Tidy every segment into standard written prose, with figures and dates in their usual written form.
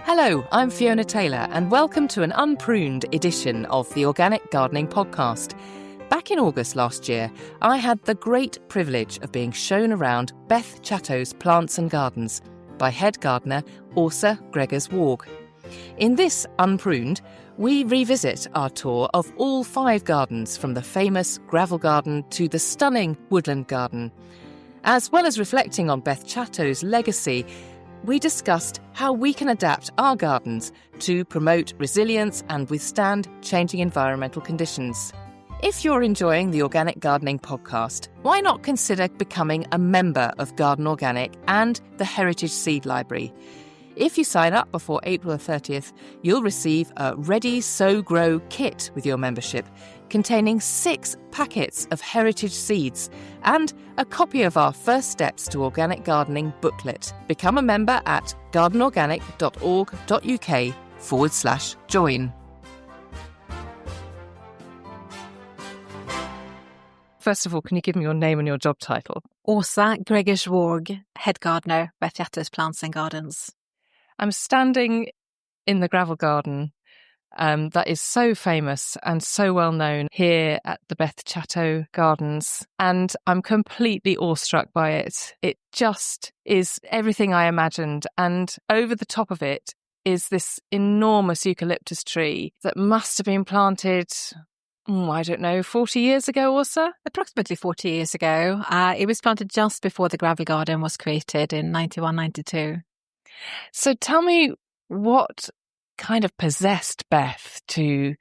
Hello, I'm Fiona Taylor, and welcome to an Unpruned edition of the Organic Gardening Podcast. Back in August last year, I had the great privilege of being shown around Beth Chatto's Plants and Gardens by head gardener Åsa Gregars-Warg. In this Unpruned, we revisit our tour of all 5 gardens, from the famous gravel garden to the stunning woodland garden. As well as reflecting on Beth Chatto's legacy, we discussed how we can adapt our gardens to promote resilience and withstand changing environmental conditions. If you're enjoying the Organic Gardening Podcast, why not consider becoming a member of Garden Organic and the Heritage Seed Library? If you sign up before April 30th, you'll receive a Ready Sow Grow kit with your membership, containing 6 packets of heritage seeds and a copy of our First Steps to Organic Gardening booklet. Become a member at gardenorganic.org.uk/join. First of all, can you give me your name and your job title? Åsa Gregars-Warg, head gardener, Beth Chatto's Plants and Gardens. I'm standing in the gravel garden that is so famous and so well known here at the Beth Chatto Gardens, and I'm completely awestruck by it. It just is everything I imagined, and over the top of it is this enormous eucalyptus tree that must have been planted, 40 years ago, Åsa? Approximately 40 years ago. It was planted just before the gravel garden was created in 91-92. So tell me, what kind of possessed Beth to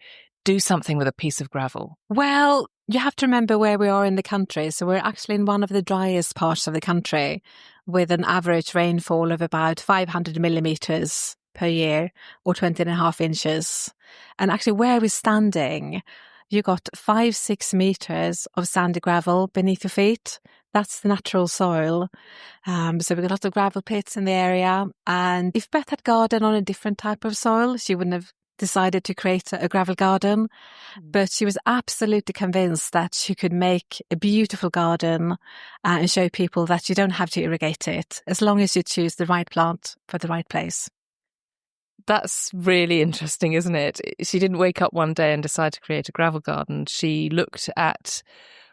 do something with a piece of gravel? Well, you have to remember where we are in the country. So we're actually in one of the driest parts of the country, with an average rainfall of about 500 millimetres per year, or 20.5 inches. And actually where we're standing, you got 5-6 metres of sandy gravel beneath your feet. That's the natural soil. So we've got lots of gravel pits in the area. And if Beth had gardened on a different type of soil, she wouldn't have decided to create a gravel garden. But she was absolutely convinced that she could make a beautiful garden and show people that you don't have to irrigate it, as long as you choose the right plant for the right place. That's really interesting, isn't it? She didn't wake up one day and decide to create a gravel garden. She looked at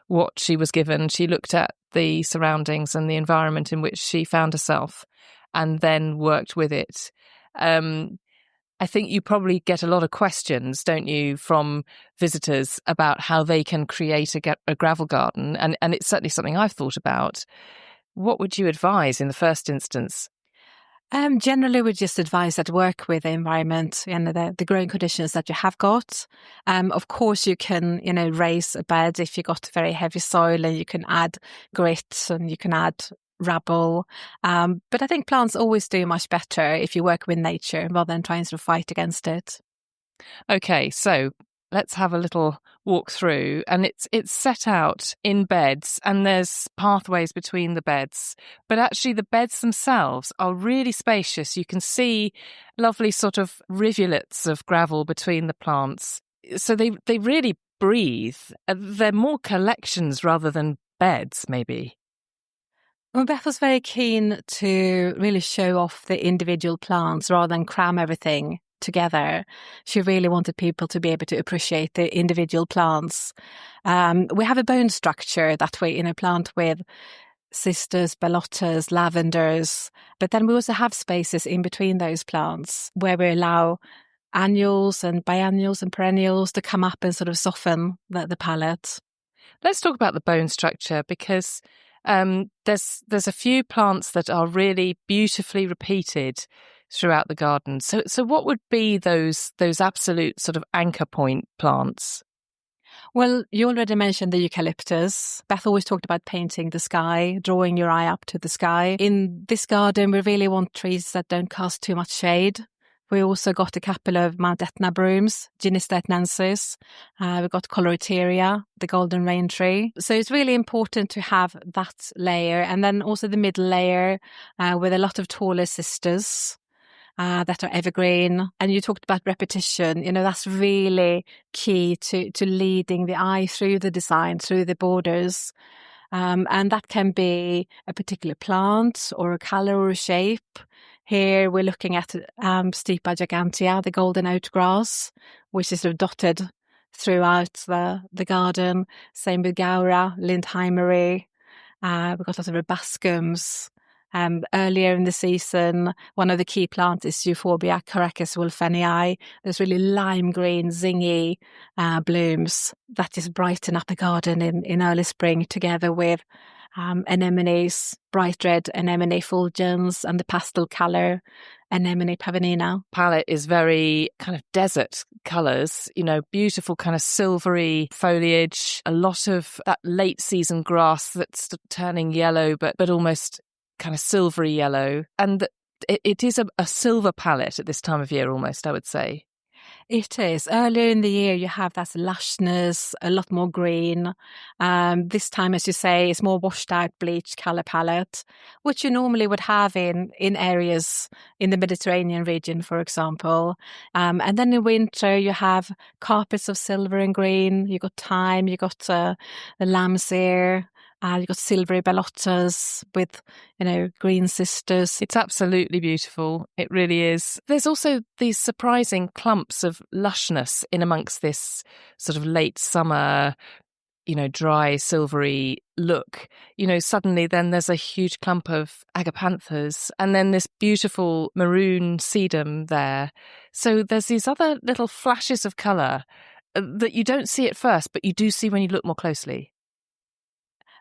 what she was given. She looked at the surroundings and the environment in which she found herself, and then worked with it. I think you probably get a lot of questions, don't you, from visitors about how they can create a gravel garden. And it's certainly something I've thought about. What would you advise in the first instance? Generally, we just advise that work with the environment and the growing conditions that you have got. Of course, you can, raise a bed if you got very heavy soil, and you can add grit and you can add rubble. But I think plants always do much better if you work with nature rather than trying to fight against it. Okay, so let's have a little walk through, and it's set out in beds, and there's pathways between the beds, but actually the beds themselves are really spacious. You can see lovely sort of rivulets of gravel between the plants, so they really breathe. They're more collections rather than beds, maybe. Well, Beth was very keen to really show off the individual plants rather than cram everything together. She really wanted people to be able to appreciate the individual plants. We have a bone structure that we plant with cistus, ballottas, lavenders, but then we also have spaces in between those plants where we allow annuals and biennials and perennials to come up and sort of soften the palette. Let's talk about the bone structure, because there's a few plants that are really beautifully repeated throughout the garden. So what would be those absolute sort of anchor point plants? Well, you already mentioned the eucalyptus. Beth always talked about painting the sky, drawing your eye up to the sky. In this garden, we really want trees that don't cast too much shade. We also got a couple of Mount Etna brooms, Ginista etnensis. We've got Colorateria, the golden rain tree. So it's really important to have that layer. And then also the middle layer with a lot of taller sisters that are evergreen. And you talked about repetition. That's really key to leading the eye through the design, through the borders. And that can be a particular plant or a color or a shape. Here we're looking at Stipa gigantea, the golden oat grass, which is sort of dotted throughout the garden. Same with Gaura, Lindheimery. We've got lots of robuscums. Earlier in the season, one of the key plants is Euphorbia Caracas wolfenii. There's really lime green, zingy blooms that just brighten up the garden in early spring, together with anemones, bright red anemone fulgens and the pastel colour anemone pavonina. Palette is very kind of desert colours, beautiful kind of silvery foliage, a lot of that late season grass that's turning yellow, but almost kind of silvery yellow. And it is a silver palette at this time of year almost, I would say. It is. Earlier in the year, you have that lushness, a lot more green. This time, as you say, it's more washed out bleached colour palette, which you normally would have in areas in the Mediterranean region, for example. And then in winter, you have carpets of silver and green. You've got thyme, you've got the lamb's ear. You've got silvery ballottas with, green sisters. It's absolutely beautiful. It really is. There's also these surprising clumps of lushness in amongst this sort of late summer, dry, silvery look. Suddenly then there's a huge clump of agapanthus and then this beautiful maroon sedum there. So there's these other little flashes of colour that you don't see at first, but you do see when you look more closely.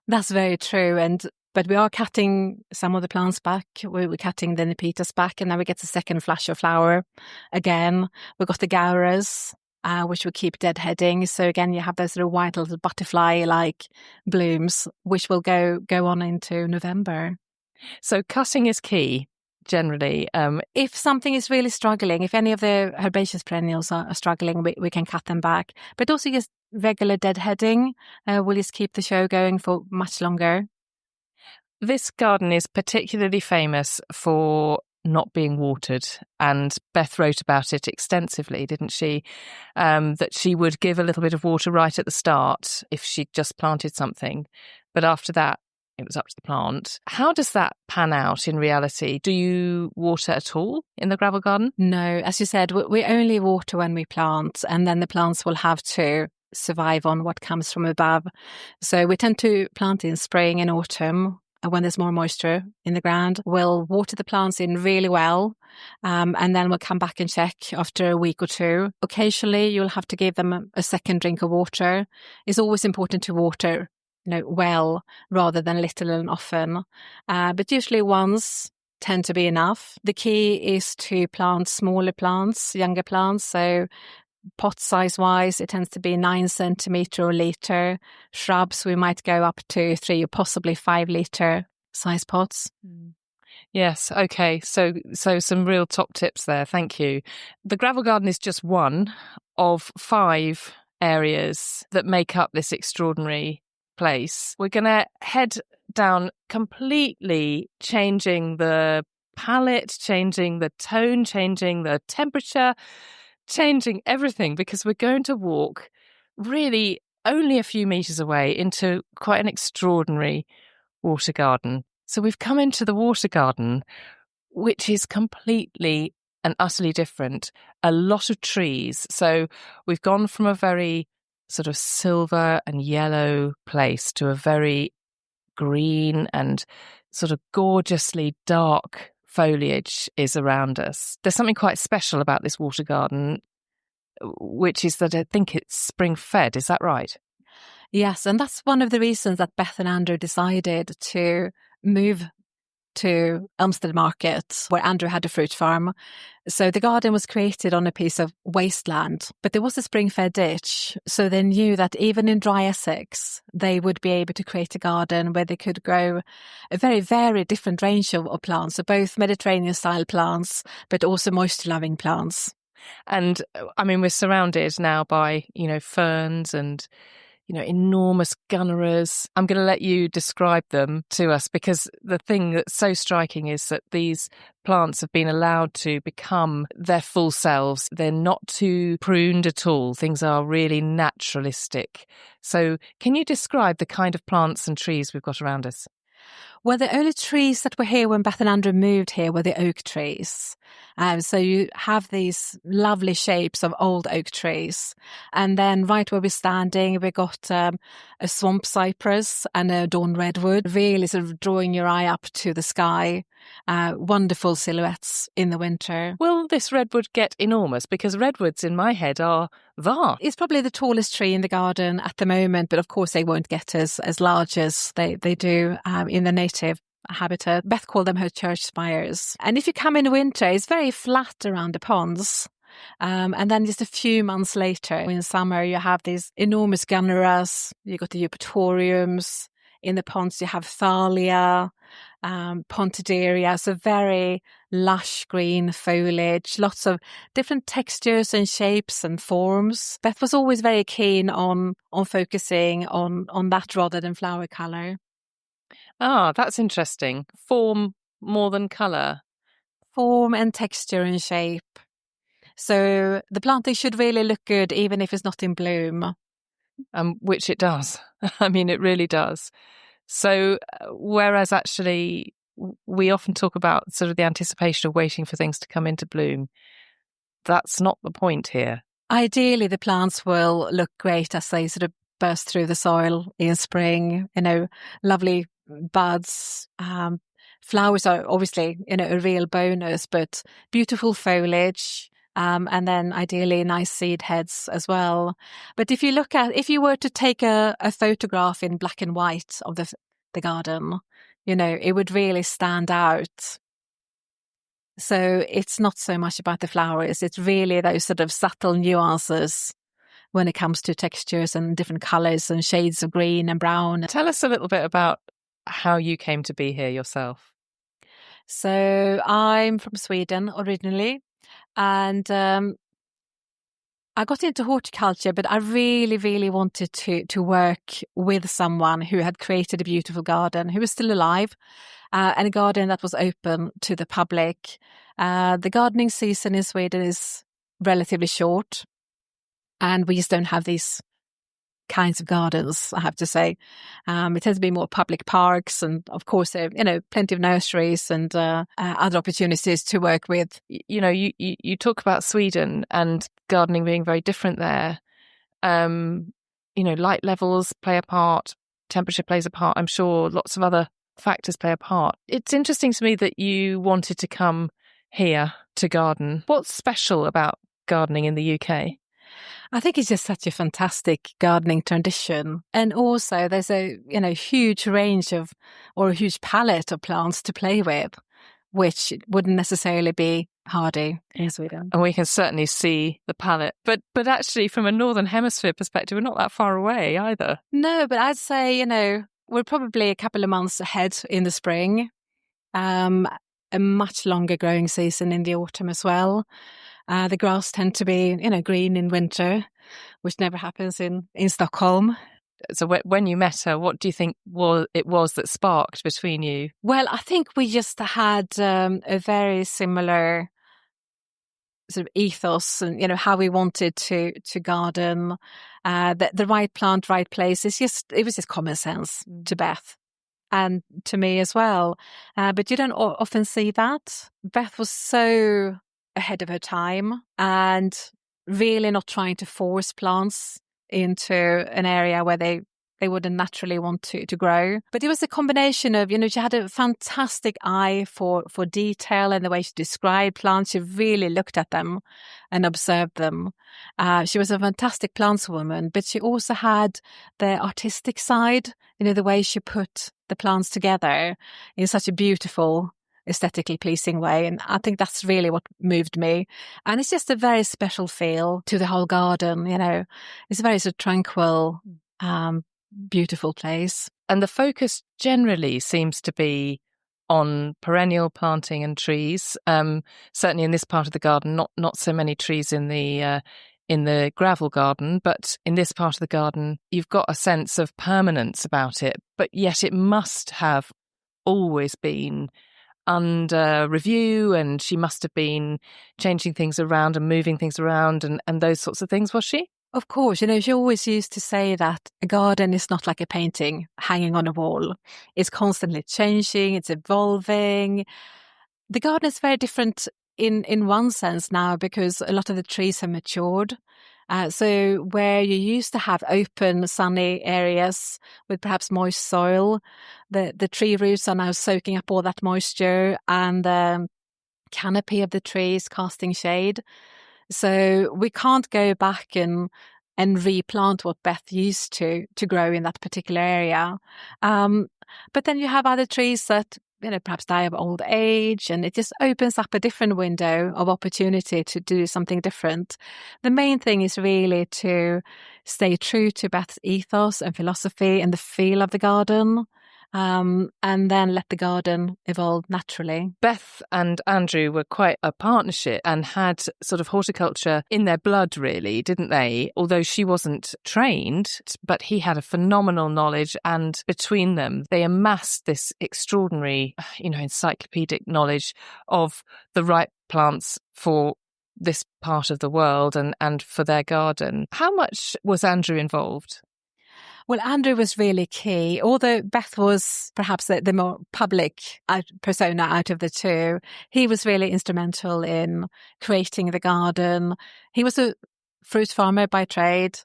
That's very true. But we are cutting some of the plants back. We're cutting the Nepitas back, and now we get the second flash of flower again. We've got the Gauras, which will keep deadheading. So again, you have those little white little butterfly-like blooms, which will go on into November. So cutting is key. Generally, if something is really struggling, if any of the herbaceous perennials are struggling, we can cut them back. But also just regular deadheading will just keep the show going for much longer. This garden is particularly famous for not being watered, and Beth wrote about it extensively, didn't she? That she would give a little bit of water right at the start if she'd just planted something, but after that it was up to the plant. How does that pan out in reality? Do you water at all in the gravel garden? No, as you said, we only water when we plant, and then the plants will have to survive on what comes from above. So we tend to plant in spring and autumn when there's more moisture in the ground. We'll water the plants in really well, and then we'll come back and check after a week or two. Occasionally, you'll have to give them a second drink of water. It's always important to water well rather than little and often. But usually once tend to be enough. The key is to plant smaller plants, younger plants. So pot size wise, it tends to be 9 centimetre or litre. Shrubs, we might go up to 3 or possibly 5 litre size pots. Yes, okay. So some real top tips there. Thank you. The gravel garden is just one of 5 areas that make up this extraordinary place. We're going to head down completely, changing the palette, changing the tone, changing the temperature, changing everything, because we're going to walk really only a few metres away into quite an extraordinary water garden. So we've come into the water garden, which is completely and utterly different. A lot of trees. So we've gone from a very sort of silver and yellow place to a very green and sort of gorgeously dark foliage is around us. There's something quite special about this water garden, which is that I think it's spring fed. Is that right? Yes, and that's one of the reasons that Beth and Andrew decided to move to Elmstead Market, where Andrew had a fruit farm. So the garden was created on a piece of wasteland, but there was a spring-fed ditch. So they knew that even in dry Essex, they would be able to create a garden where they could grow a very, very different range of plants. So both Mediterranean-style plants, but also moisture-loving plants. And I mean, we're surrounded now by, ferns and enormous gunneras. I'm going to let you describe them to us, because the thing that's so striking is that these plants have been allowed to become their full selves. They're not too pruned at all. Things are really naturalistic. So can you describe the kind of plants and trees we've got around us? Well, the only trees that were here when Beth and Andrew moved here were the oak trees. So you have these lovely shapes of old oak trees. And then right where we're standing, we got a swamp cypress and a dawn redwood, really sort of drawing your eye up to the sky. Wonderful silhouettes in the winter. Will this redwood get enormous? Because redwoods in my head are vast. It's probably the tallest tree in the garden at the moment, but of course they won't get as large as they do in the native habitat. Beth called them her church spires. And if you come in winter, it's very flat around the ponds. And then just a few months later, in summer, you have these enormous gunneras. You've got the eupatoriums. In the ponds, you have thalia, pontidaria, so very lush green foliage, lots of different textures and shapes and forms. Beth was always very keen on focusing on that rather than flower colour. Ah, that's interesting. Form more than colour. Form and texture and shape. So the planting should really look good even if it's not in bloom. Which it does. I mean, it really does. So whereas actually we often talk about sort of the anticipation of waiting for things to come into bloom, that's not the point here. Ideally, the plants will look great as they sort of burst through the soil in spring, lovely buds. Flowers are obviously, a real bonus, but beautiful foliage. And then ideally nice seed heads as well. But if you were to take a photograph in black and white of the garden, it would really stand out. So it's not so much about the flowers. It's really those sort of subtle nuances when it comes to textures and different colours and shades of green and brown. Tell us a little bit about how you came to be here yourself. So I'm from Sweden originally. And I got into horticulture, but I really, really wanted to work with someone who had created a beautiful garden, who was still alive, and a garden that was open to the public. The gardening season in Sweden is relatively short, and we just don't have these kinds of gardens, I have to say. It tends to be more public parks, and of course, plenty of nurseries and other opportunities to work with. You talk about Sweden and gardening being very different there. Light levels play a part, temperature plays a part. I'm sure lots of other factors play a part. It's interesting to me that you wanted to come here to garden. What's special about gardening in the UK? I think it's just such a fantastic gardening tradition. And also there's a huge range or a huge palette of plants to play with, which wouldn't necessarily be hardy in Sweden. And we can certainly see the palette. But actually from a Northern Hemisphere perspective, we're not that far away either. No, but I'd say, we're probably a couple of months ahead in the spring. A much longer growing season in the autumn as well. The grass tend to be, green in winter, which never happens in Stockholm. So when you met her, what do you think it was that sparked between you? Well, I think we just had a very similar sort of ethos and, how we wanted to garden. The right plant, right place. It was just common sense to Beth. And to me as well. But you don't often see that. Beth was so ahead of her time and really not trying to force plants into an area where they wouldn't naturally want to grow. But it was a combination of, she had a fantastic eye for detail and the way she described plants. She really looked at them and observed them. She was a fantastic plantswoman, but she also had the artistic side, the way she put the plants together in such a beautiful, aesthetically pleasing way. And I think that's really what moved me. And it's just a very special feel to the whole garden, It's a very sort of tranquil, beautiful place. And the focus generally seems to be on perennial planting and trees. Certainly in this part of the garden, not so many trees in the gravel garden, but in this part of the garden, you've got a sense of permanence about it, but yet it must have always been under review, and she must have been changing things around and moving things around and those sorts of things, was she? Of course, she always used to say that a garden is not like a painting hanging on a wall. It's constantly changing, it's evolving. The garden is very different in one sense now because a lot of the trees have matured. So where you used to have open, sunny areas with perhaps moist soil, the tree roots are now soaking up all that moisture, and the canopy of the tree is casting shade. So we can't go back and replant what Beth used to grow in that particular area. But then you have other trees that perhaps die of old age, and it just opens up a different window of opportunity to do something different. The main thing is really to stay true to Beth's ethos and philosophy and the feel of the garden, and then let the garden evolve naturally. Beth and Andrew were quite a partnership and had sort of horticulture in their blood, really, didn't they? Although she wasn't trained, but he had a phenomenal knowledge, and between them, they amassed this extraordinary, encyclopedic knowledge of the right plants for this part of the world and for their garden. How much was Andrew involved? Well, Andrew was really key. Although Beth was perhaps the more public persona out of the two, he was really instrumental in creating the garden. He was a fruit farmer by trade,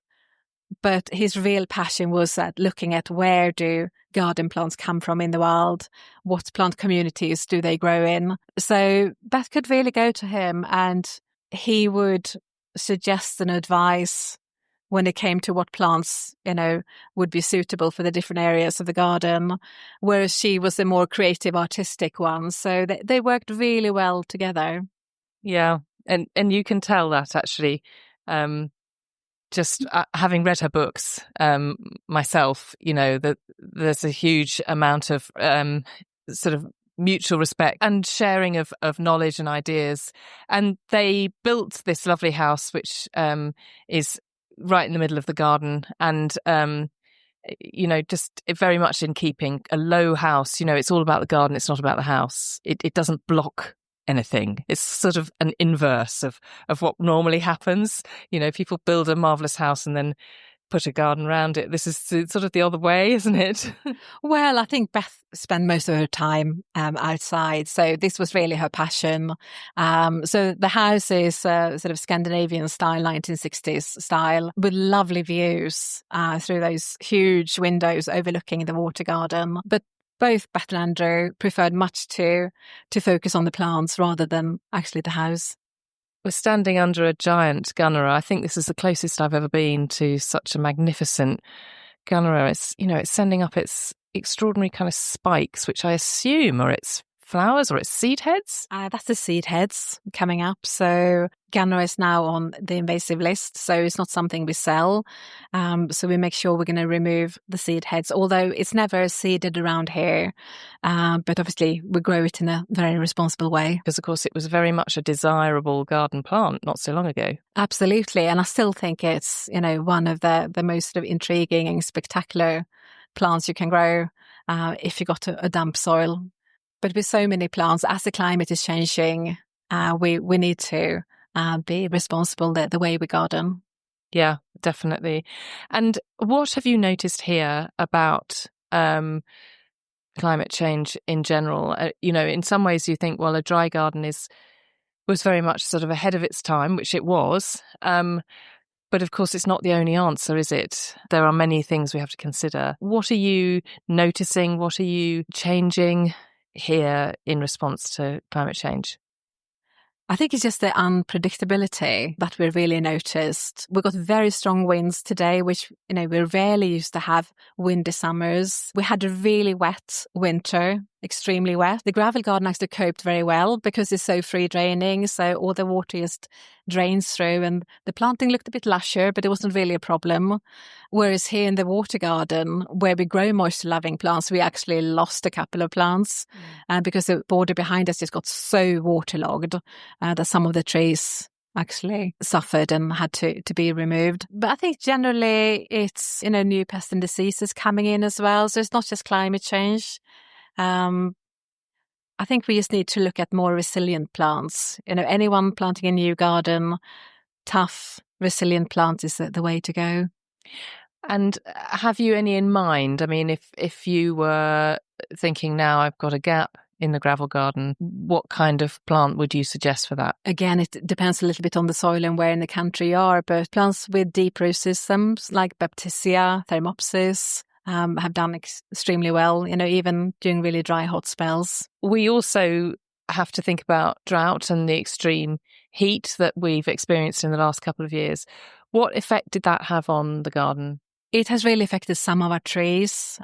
but his real passion was at looking at where do garden plants come from in the world, what plant communities do they grow in. So Beth could really go to him and he would suggest and advise when it came to what plants, would be suitable for the different areas of the garden, whereas she was the more creative, artistic one. So they worked really well together. Yeah, and you can tell that actually, just having read her books myself, that there's a huge amount of sort of mutual respect and sharing of knowledge and ideas. And they built this lovely house, which is right in the middle of the garden, and just very much in keeping. A low house, it's all about the garden, it's not about the house. It doesn't block anything. It's sort of an inverse of what normally happens. People build a marvelous house and then put a garden around it. This is sort of the other way, isn't it? Well, I think Beth spent most of her time outside, so this was really her passion. So the house is sort of Scandinavian style, 1960s style, with lovely views through those huge windows overlooking the water garden. But both Beth and Andrew preferred much to focus on the plants rather than actually the house. We're standing under a giant gunnera. I think this is the closest I've ever been to such a magnificent gunnera. It's, it's sending up its extraordinary kind of spikes, which I assume are its flowers or its seed heads. That's the seed heads coming up. So gunnera is now on the invasive list, so it's not something we sell. So we make sure we're going to remove the seed heads, although it's never seeded around here. But obviously we grow it in a very responsible way. Because, of course, it was very much a desirable garden plant not so long ago. Absolutely. And I still think it's, one of the most sort of intriguing and spectacular plants you can grow if you got a damp soil. But with so many plants, as the climate is changing, we need to be responsible the way we garden. Yeah, definitely. And what have you noticed here about climate change in general? In some ways you think, well, a dry garden was very much sort of ahead of its time, which it was. But of course, it's not the only answer, is it? There are many things we have to consider. What are you noticing? What are you changing here in response to climate change? I think it's just the unpredictability that we really noticed. We got very strong winds today, which, we rarely used to have windy summers. We had a really wet winter, extremely wet. The gravel garden actually coped very well because it's so free draining. So all the water just drains through, and the planting looked a bit lusher, but it wasn't really a problem. Whereas here in the water garden, where we grow moisture loving plants, we actually lost a couple of plants because the border behind us just got so waterlogged that some of the trees actually suffered and had to be removed. But I think generally it's, new pests and diseases coming in as well. So it's not just climate change. I think we just need to look at more resilient plants. Anyone planting a new garden, tough resilient plants is the way to go. And have you any in mind? I mean, if you were thinking now I've got a gap in the gravel garden, what kind of plant would you suggest for that? Again, it depends a little bit on the soil and where in the country you are, but plants with deep root systems like Baptisia, Thermopsis, have done extremely well, even during really dry, hot spells. We also have to think about drought and the extreme heat that we've experienced in the last couple of years. What effect did that have on the garden? It has really affected some of our trees,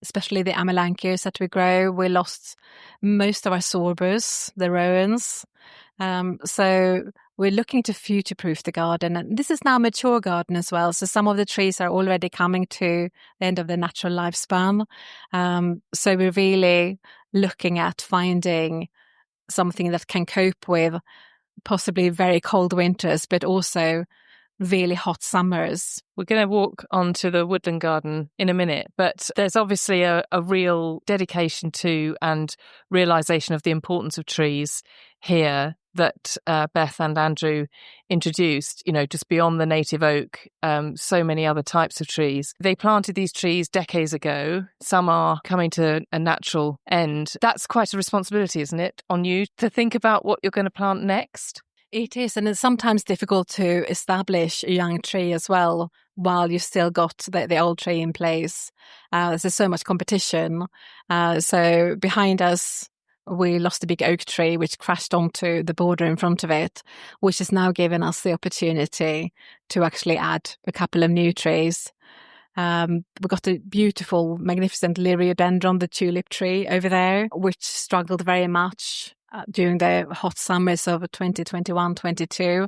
especially the amelanchiers that we grow. We lost most of our sorbus, the rowans. So we're looking to future-proof the garden. And this is now a mature garden as well. So some of the trees are already coming to the end of their natural lifespan. So we're really looking at finding something that can cope with possibly very cold winters, but also really hot summers. We're going to walk onto the woodland garden in a minute, but there's obviously a real dedication to and realisation of the importance of trees here that Beth and Andrew introduced, just beyond the native oak, so many other types of trees. They planted these trees decades ago. Some are coming to a natural end. That's quite a responsibility, isn't it, on you to think about what you're going to plant next? It is, and it's sometimes difficult to establish a young tree as well while you've still got the old tree in place. There's so much competition. So behind us, we lost a big oak tree which crashed onto the border in front of it, which has now given us the opportunity to actually add a couple of new trees. We've got a beautiful, magnificent liriodendron, the tulip tree over there, which struggled very much during the hot summers of 2021-22.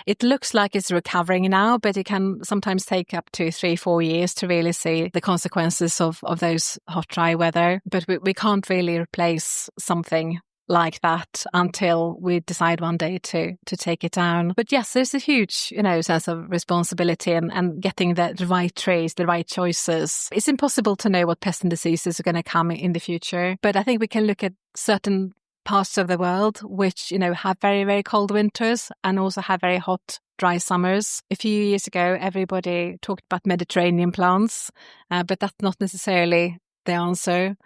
It looks like it's recovering now, but it can sometimes take up to 3-4 years to really see the consequences of those hot, dry weather. But we can't really replace something like that until we decide one day to take it down. But yes, there's a huge, sense of responsibility and getting the right trees, the right choices. It's impossible to know what pests and diseases are going to come in the future. But I think we can look at certain parts of the world which, have very, very cold winters and also have very hot, dry summers. A few years ago, everybody talked about Mediterranean plants, but that's not necessarily the answer.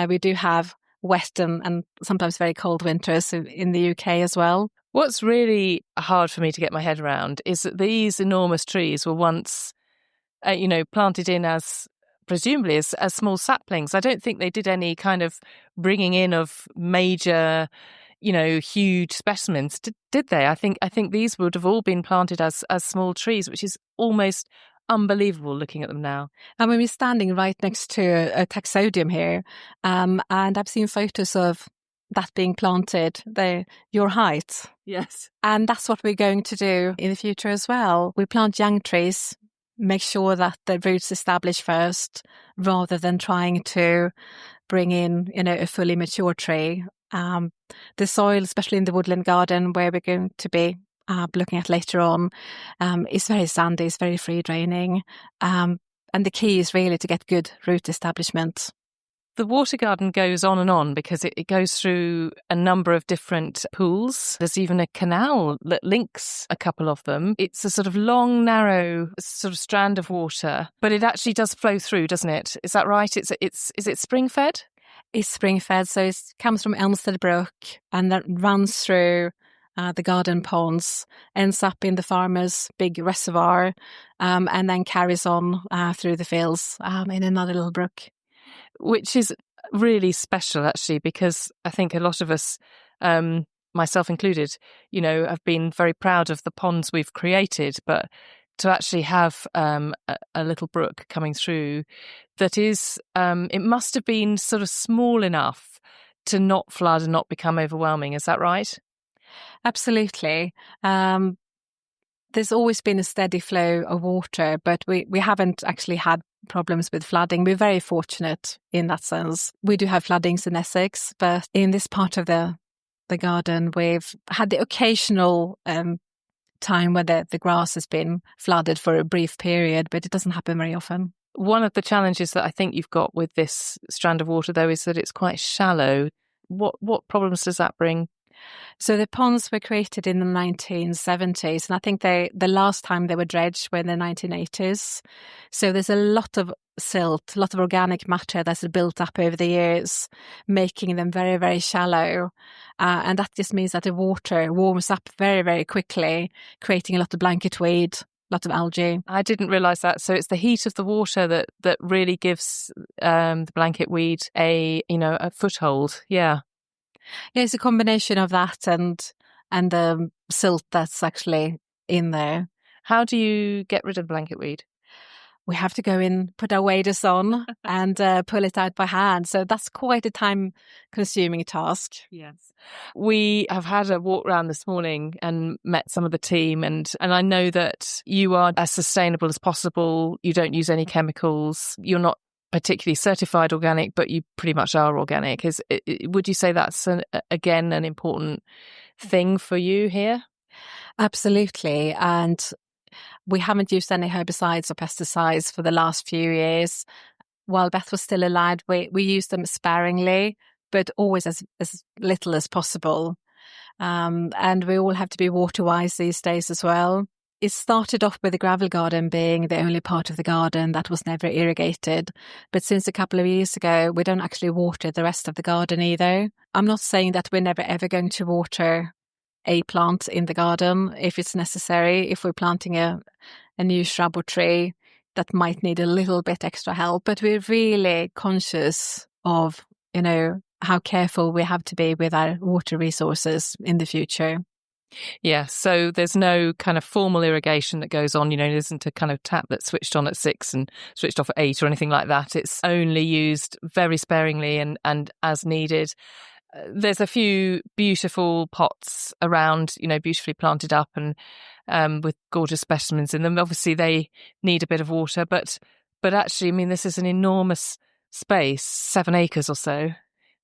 We do have wet and sometimes very cold winters in the UK as well. What's really hard for me to get my head around is that these enormous trees were once, planted in as presumably as small saplings. I don't think they did any kind of bringing in of major, huge specimens, did they? I think these would have all been planted as small trees, which is almost unbelievable looking at them now. And we're standing right next to a taxodium here, and I've seen photos of that being planted, your height. Yes. And that's what we're going to do in the future as well. We plant young trees, make sure that the roots establish first, rather than trying to bring in, a fully mature tree. The soil, especially in the woodland garden, where we're going to be looking at later on, is very sandy, it's very free draining. And the key is really to get good root establishment. The water garden goes on because it goes through a number of different pools. There's even a canal that links a couple of them. It's a sort of long, narrow sort of strand of water, but it actually does flow through, doesn't it? Is that right? Is it spring-fed? It's spring-fed, so it comes from Elmstead Brook and that runs through the garden ponds, ends up in the farmer's big reservoir, and then carries on through the fields in another little brook. Which is really special, actually, because I think a lot of us, myself included, have been very proud of the ponds we've created, but to actually have a little brook coming through that is, it must have been sort of small enough to not flood and not become overwhelming. Is that right? Absolutely. There's always been a steady flow of water, but we haven't actually had problems with flooding. We're very fortunate in that sense. We do have floodings in Essex, but in this part of the garden, we've had the occasional time where the grass has been flooded for a brief period, but it doesn't happen very often. One of the challenges that I think you've got with this strand of water, though, is that it's quite shallow. What problems does that bring? So the ponds were created in the 1970s, and I think the last time they were dredged were in the 1980s. So there's a lot of silt, a lot of organic matter that's built up over the years, making them very, very shallow. And that just means that the water warms up very, very quickly, creating a lot of blanket weed, a lot of algae. I didn't realise that. So it's the heat of the water that really gives the blanket weed a foothold. Yeah. Yeah, it's a combination of that and the silt that's actually in there. How do you get rid of blanket weed? We have to go in, put our waders on and pull it out by hand. So that's quite a time-consuming task. Yes. We have had a walk around this morning and met some of the team, and I know that you are as sustainable as possible. You don't use any chemicals. You're not particularly certified organic, but you pretty much are organic. Would you say that's again an important thing for you here? Absolutely. And we haven't used any herbicides or pesticides for the last few years. While Beth was still alive, we used them sparingly, but always as little as possible. And we all have to be water wise these days as well. It started off with the gravel garden being the only part of the garden that was never irrigated. But since a couple of years ago, we don't actually water the rest of the garden either. I'm not saying that we're never ever going to water a plant in the garden if it's necessary, if we're planting a new shrub or tree that might need a little bit extra help. But we're really conscious of, how careful we have to be with our water resources in the future. Yeah, so there's no kind of formal irrigation that goes on, there isn't a kind of tap that's switched on at 6 and switched off at 8 or anything like that. It's only used very sparingly and as needed. There's a few beautiful pots around, beautifully planted up and with gorgeous specimens in them. Obviously, they need a bit of water, but actually, this is an enormous space, 7 acres or so.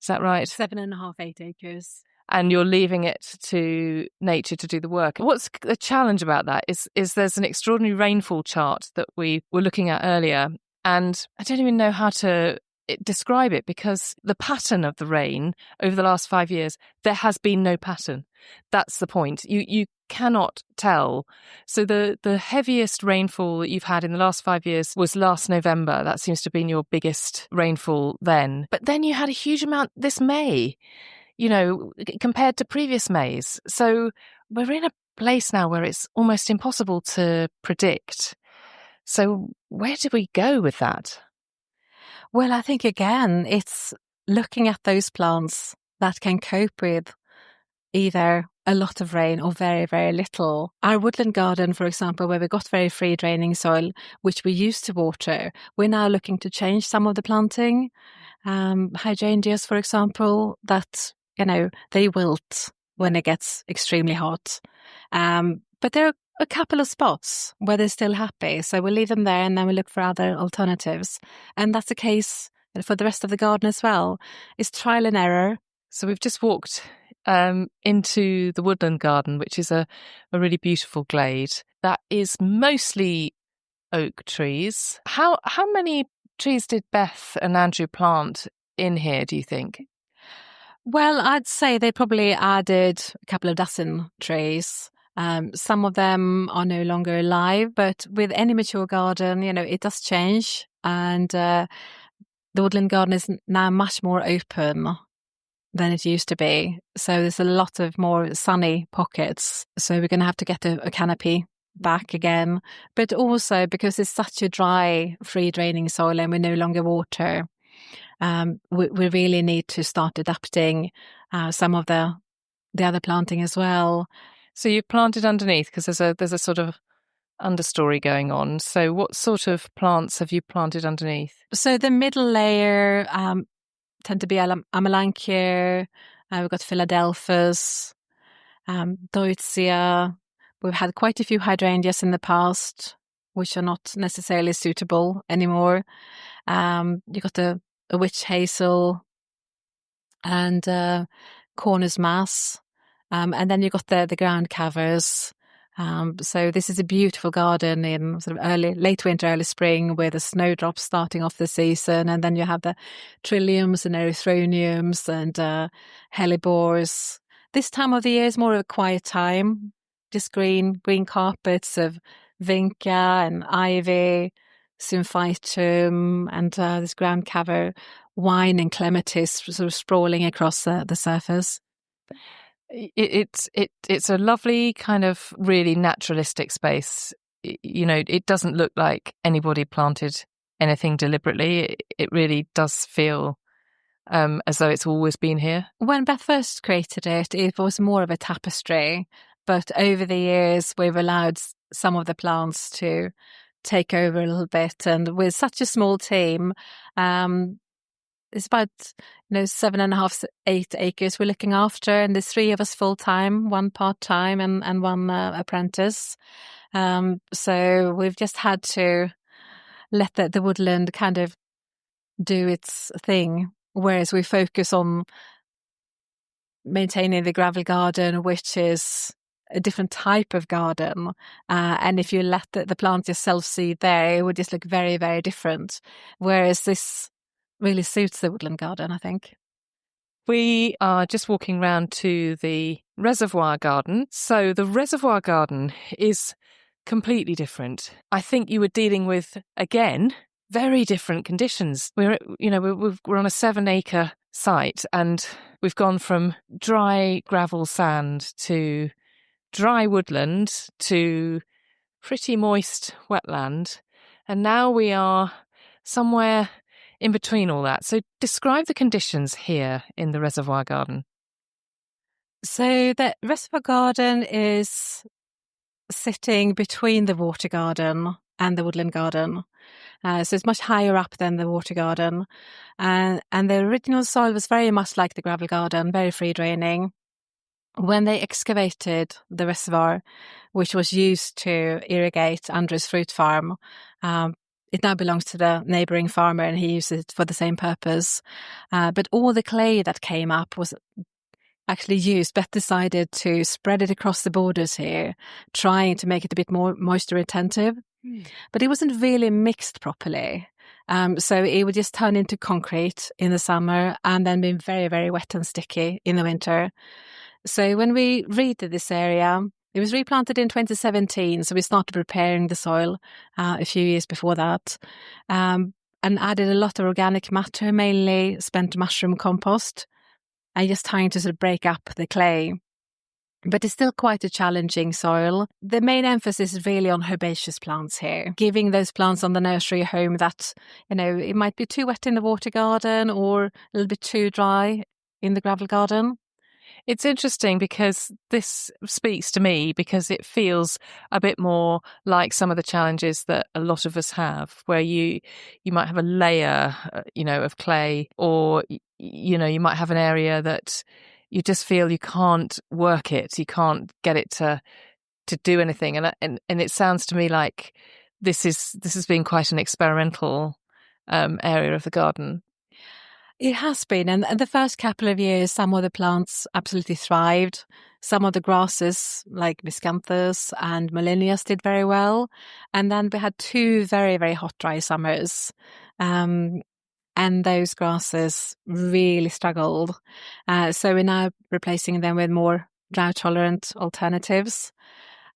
Is that right? 7.5, 8 acres. And you're leaving it to nature to do the work. What's the challenge about that is there's an extraordinary rainfall chart that we were looking at earlier, and I don't even know how to describe it because the pattern of the rain over the last 5 years, there has been no pattern. That's the point. You cannot tell. So the heaviest rainfall that you've had in the last 5 years was last November. That seems to have been your biggest rainfall then. But then you had a huge amount this May, compared to previous Mays. So we're in a place now where it's almost impossible to predict. So where do we go with that? Well, I think, again, it's looking at those plants that can cope with either a lot of rain or very, very little. Our woodland garden, for example, where we got very free draining soil, which we used to water, we're now looking to change some of the planting. Hydrangeas, for example, that, they wilt when it gets extremely hot. But there are a couple of spots where they're still happy. So we'll leave them there and then we'll look for other alternatives. And that's the case for the rest of the garden as well. It's trial and error. So we've just walked into the woodland garden, which is a really beautiful glade that is mostly oak trees. How many trees did Beth and Andrew plant in here, do you think? Well, I'd say they probably added a couple of dozen trees. Some of them are no longer alive, but with any mature garden, it does change. And the woodland garden is now much more open than it used to be. So there's a lot of more sunny pockets. So we're going to have to get a canopy back again. But also because it's such a dry, free draining soil and we no longer water, we really need to start adapting some of the other planting as well. So you've planted underneath because there's a sort of understory going on. So what sort of plants have you planted underneath? So the middle layer tend to be Amelanchier. We've got Philadelphus, Deutzia. We've had quite a few hydrangeas in the past, which are not necessarily suitable anymore. You've got a witch hazel and Corners mass. And then you've got the ground covers. So this is a beautiful garden in sort of late winter, early spring, with the snowdrops starting off the season. And then you have the trilliums and erythroniums and hellebores. This time of the year is more of a quiet time, just green carpets of vinca and ivy, symphytum, and this ground cover wine and clematis sort of sprawling across the surface. It's a lovely kind of really naturalistic space. It doesnn't look like anybody planted anything deliberately. It really does feel as though it's always been here. When Beth first created it, it was more of a tapestry, but over the years we've allowed some of the plants to take over a little bit, and with such a small team, it's about 7.5, 8 acres we're looking after, and there's 3 of us full time, 1 part time, and 1 apprentice. So we've just had to let the woodland kind of do its thing, whereas we focus on maintaining the gravel garden, which is a different type of garden. And if you let the plant just self-seed there, it would just look very, very different. Whereas this really suits the woodland garden, I think. We are just walking round to the reservoir garden. So the reservoir garden is completely different. I think you were dealing with, again, very different conditions. We're on a 7-acre site, and we've gone from dry gravel sand to dry woodland to pretty moist wetland. And now we are somewhere in between all that. So describe the conditions here in the reservoir garden. So the reservoir garden is sitting between the water garden and the woodland garden. So it's much higher up than the water garden. And the original soil was very much like the gravel garden, very free draining. When they excavated the reservoir, which was used to irrigate Andrew's fruit farm, it now belongs to the neighbouring farmer, and he uses it for the same purpose. But all the clay that came up was actually used. Beth decided to spread it across the borders here, trying to make it a bit more moisture retentive. But it wasn't really mixed properly. So it would just turn into concrete in the summer and then be very, very wet and sticky in the winter. So when we redid this area, it was replanted in 2017, so we started preparing the soil a few years before that, and added a lot of organic matter, mainly spent mushroom compost, and just trying to sort of break up the clay. But it's still quite a challenging soil. The main emphasis is really on herbaceous plants here, giving those plants on the nursery a home that, it might be too wet in the water garden or a little bit too dry in the gravel garden. It's interesting because this speaks to me because it feels a bit more like some of the challenges that a lot of us have, where you might have a layer, of clay, or, you might have an area that you just feel you can't work it, you can't get it to do anything. And it sounds to me like this has been quite an experimental area of the garden. It has been, and the first couple of years, some of the plants absolutely thrived. Some of the grasses, like miscanthus and Molinius, did very well. And then we had 2 very, very hot, dry summers. And those grasses really struggled. So we're now replacing them with more drought-tolerant alternatives.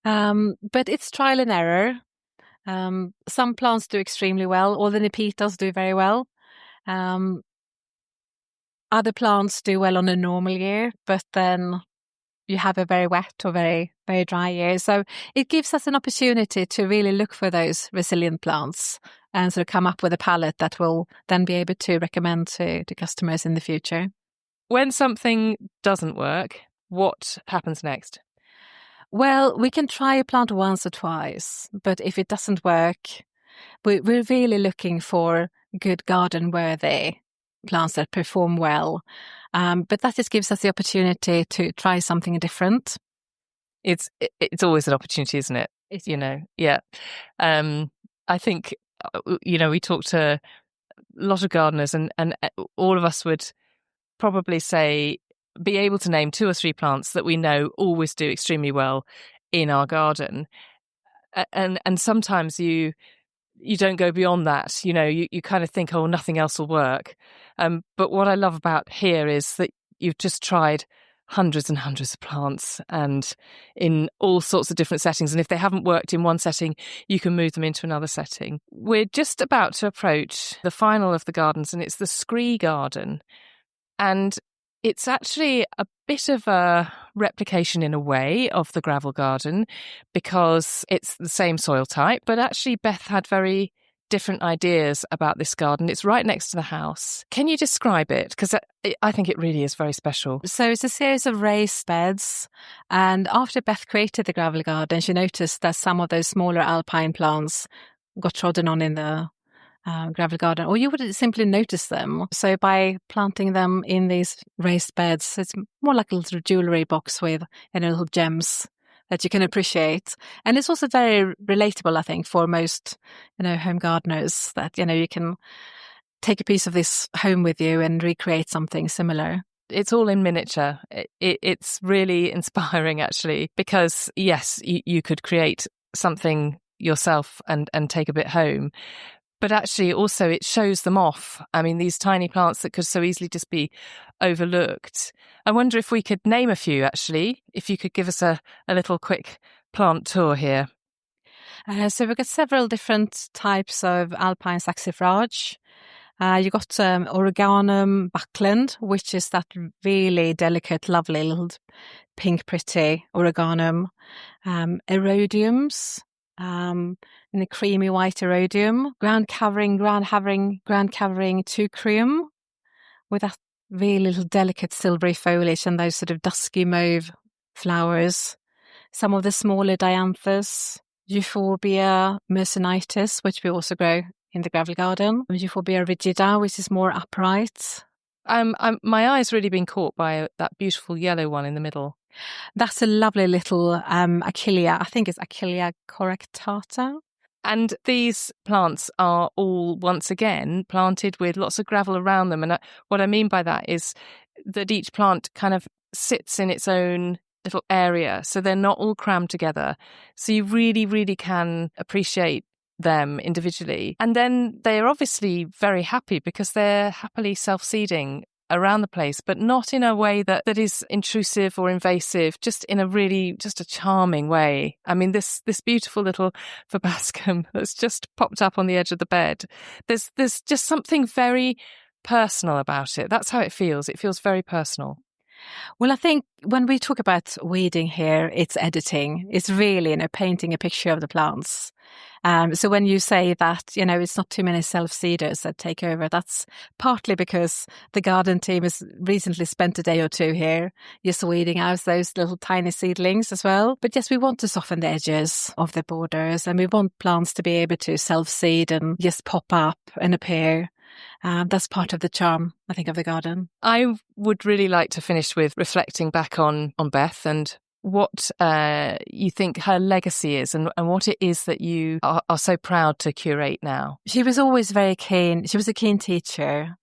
But it's trial and error. Some plants do extremely well. All the Nepitas do very well. Other plants do well on a normal year, but then you have a very wet or very, very dry year. So it gives us an opportunity to really look for those resilient plants and sort of come up with a palette that will then be able to recommend to customers in the future. When something doesn't work, what happens next? Well, we can try a plant once or twice, but if it doesn't work, we're really looking for good garden-worthy plants that perform well. But that just gives us the opportunity to try something different. It's always an opportunity, isn't it? Yeah. I think, we talk to a lot of gardeners and all of us would probably be able to name 2 or 3 plants that we know always do extremely well in our garden. And sometimes you don't go beyond that. You kind of think, oh, nothing else will work. But what I love about here is that you've just tried hundreds and hundreds of plants and in all sorts of different settings. And if they haven't worked in one setting, you can move them into another setting. We're just about to approach the final of the gardens, and it's the Scree Garden. And it's actually a bit of a replication in a way of the gravel garden because it's the same soil type. But actually, Beth had very different ideas about this garden. It's right next to the house. Can you describe it? Because I think it really is very special. So it's a series of raised beds. And after Beth created the gravel garden, she noticed that some of those smaller alpine plants got trodden on in the gravel garden, or you would simply notice them. So by planting them in these raised beds, it's more like a little jewellery box with little gems that you can appreciate. And it's also very relatable, I think, for most, home gardeners, that, you can take a piece of this home with you and recreate something similar. It's all in miniature. It's really inspiring, actually, because, yes, you could create something yourself and take a bit home. But actually, also, it shows them off. I mean, these tiny plants that could so easily just be overlooked. I wonder if we could name a few, actually, if you could give us a little quick plant tour here. So we've got several different types of alpine saxifrage. You got Oreganum Buckland, which is that really delicate, lovely little pink, pretty Oreganum. Erodiums. In a creamy white erodium, ground covering teucrium, with that really little delicate silvery foliage and those sort of dusky mauve flowers. Some of the smaller dianthus, Euphorbia mercenitis, which we also grow in the gravel garden, Euphorbia rigida, which is more upright. My eye's really been caught by that beautiful yellow one in the middle. That's a lovely little Achillea. I think it's Achillea correctata. And these plants are all, once again, planted with lots of gravel around them. And what I mean by that is that each plant kind of sits in its own little area. So they're not all crammed together. So you really, really can appreciate them individually. And then they are obviously very happy because they're happily self-seeding around the place, but not in a way that is intrusive or invasive, just in a really, just a charming way. I mean, this beautiful little verbascum that's just popped up on the edge of the bed, there's just something very personal about it. That's how it feels. It feels very personal. Well, I think when we talk about weeding here, it's editing. It's really, painting a picture of the plants. So when you say that, it's not too many self-seeders that take over, that's partly because the garden team has recently spent a day or two here just weeding out those little tiny seedlings as well. But yes, we want to soften the edges of the borders, and we want plants to be able to self-seed and just pop up and appear. That's part of the charm, I think, of the garden. I would really like to finish with reflecting back on Beth and what you think her legacy is and what it is that you are so proud to curate now. She was always very keen. She was a keen teacher.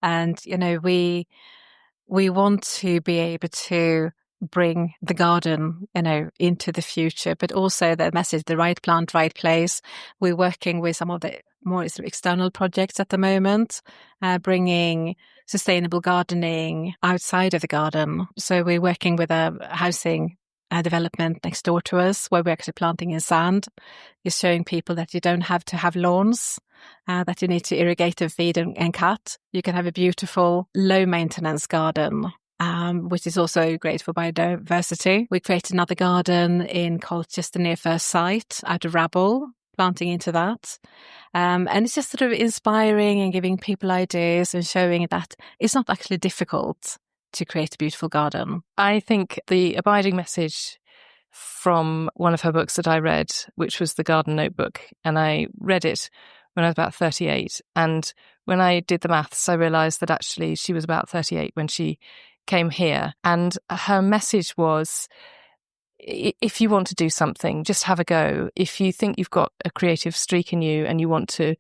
And, we want to be able to bring the garden, into the future, but also the message, the right plant, right place. We're working with some of the more external projects at the moment, bringing sustainable gardening outside of the garden. So we're working with a housing development next door to us where we're actually planting in sand. You're showing people that you don't have to have lawns, that you need to irrigate and feed and cut. You can have a beautiful low maintenance garden, which is also great for biodiversity. We created another garden in Colchester near First Sight out of rabble, planting into that. And it's just sort of inspiring and giving people ideas and showing that it's not actually difficult to create a beautiful garden. I think the abiding message from one of her books that I read, which was The Garden Notebook, and I read it when I was about 38. And when I did the maths, I realised that actually she was about 38 when she came here. And her message was, if you want to do something, just have a go. If you think you've got a creative streak in you and you want to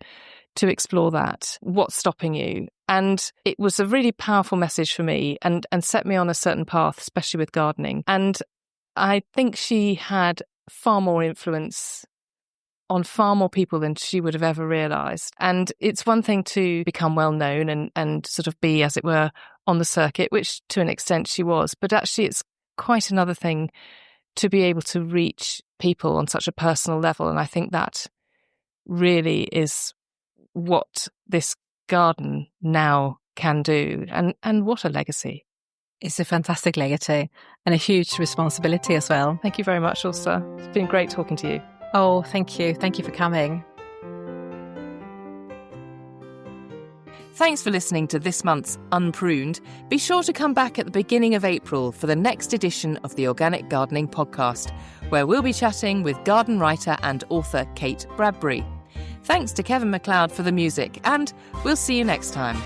explore that, what's stopping you? And it was a really powerful message for me and set me on a certain path, especially with gardening. And I think she had far more influence on far more people than she would have ever realised. And it's one thing to become well known and sort of be, as it were, on the circuit, which to an extent she was. But actually it's quite another thing to be able to reach people on such a personal level. And I think that really is what this garden now can do. And what a legacy. It's a fantastic legacy and a huge responsibility as well. Thank you very much, Åsa. It's been great talking to you. Oh, thank you. Thank you for coming. Thanks for listening to this month's Unpruned. Be sure to come back at the beginning of April for the next edition of the Organic Gardening Podcast, where we'll be chatting with garden writer and author Kate Bradbury. Thanks to Kevin MacLeod for the music, and we'll see you next time.